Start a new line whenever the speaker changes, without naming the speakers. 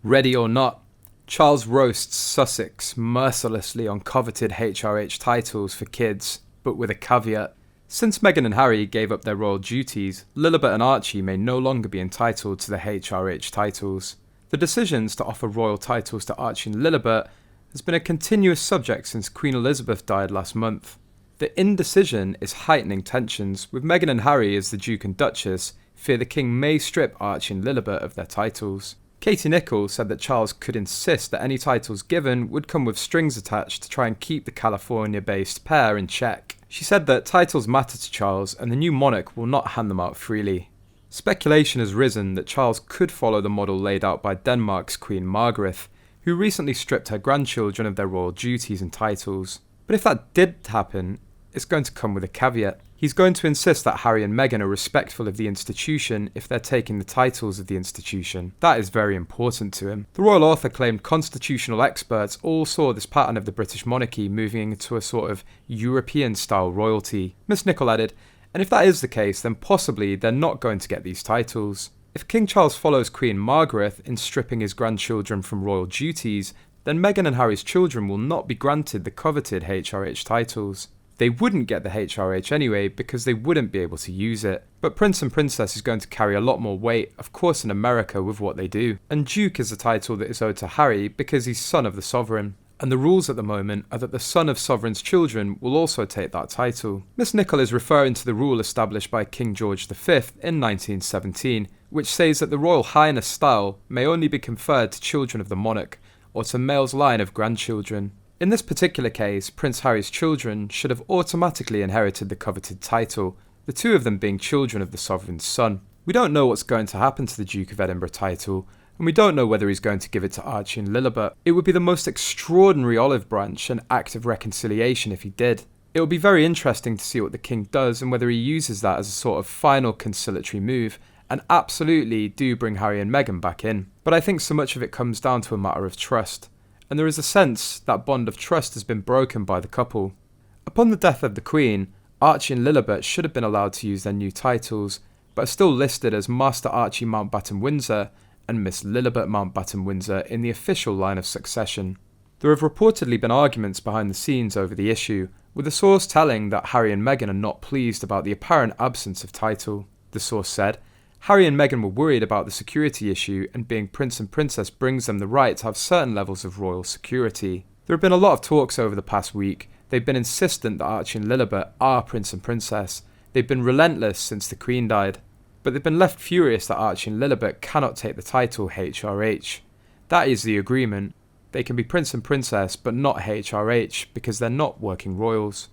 Ready or not, Charles roasts Sussex mercilessly on coveted HRH titles for kids, but with a caveat. Since Meghan and Harry gave up their royal duties, Lilibet and Archie may no longer be entitled to the HRH titles. The decisions to offer royal titles to Archie and Lilibet has been a continuous subject since Queen Elizabeth died last month. The indecision is heightening tensions, with Meghan and Harry as the Duke and Duchess fear the King may strip Archie and Lilibet of their titles. Katie Nichols said that Charles could insist that any titles given would come with strings attached to try and keep the California-based pair in check. She said that titles matter to Charles and the new monarch will not hand them out freely. Speculation has risen that Charles could follow the model laid out by Denmark's Queen Margaret, who recently stripped her grandchildren of their royal duties and titles. But if that did happen, it's going to come with a caveat. He's going to insist that Harry and Meghan are respectful of the institution if they're taking the titles of the institution. That is very important to him. The royal author claimed constitutional experts all saw this pattern of the British monarchy moving into a sort of European-style royalty. Miss Nicholl added, and if that is the case, then possibly they're not going to get these titles. If King Charles follows Queen Margaret in stripping his grandchildren from royal duties, then Meghan and Harry's children will not be granted the coveted HRH titles. They wouldn't get the HRH anyway because they wouldn't be able to use it. But Prince and Princess is going to carry a lot more weight, of course in America, with what they do. And Duke is a title that is owed to Harry because he's son of the sovereign. And the rules at the moment are that the son of sovereign's children will also take that title. Miss Nicholl is referring to the rule established by King George V in 1917, which says that the Royal Highness style may only be conferred to children of the monarch, or to male's line of grandchildren. In this particular case, Prince Harry's children should have automatically inherited the coveted title, the two of them being children of the sovereign's son. We don't know what's going to happen to the Duke of Edinburgh title, and we don't know whether he's going to give it to Archie and Lilibet. It would be the most extraordinary olive branch and act of reconciliation if he did. It will be very interesting to see what the King does and whether he uses that as a sort of final conciliatory move, and absolutely do bring Harry and Meghan back in. But I think so much of it comes down to a matter of trust. And there is a sense that bond of trust has been broken by the couple. Upon the death of the Queen, Archie and Lilibet should have been allowed to use their new titles, but are still listed as Master Archie Mountbatten-Windsor and Miss Lilibet Mountbatten-Windsor in the official line of succession. There have reportedly been arguments behind the scenes over the issue, with a source telling that Harry and Meghan are not pleased about the apparent absence of title. The source said, Harry and Meghan were worried about the security issue, and being Prince and Princess brings them the right to have certain levels of royal security. There have been a lot of talks over the past week. They've been insistent that Archie and Lilibet are Prince and Princess. They've been relentless since the Queen died. But they've been left furious that Archie and Lilibet cannot take the title HRH. That is the agreement. They can be Prince and Princess, but not HRH, because they're not working royals.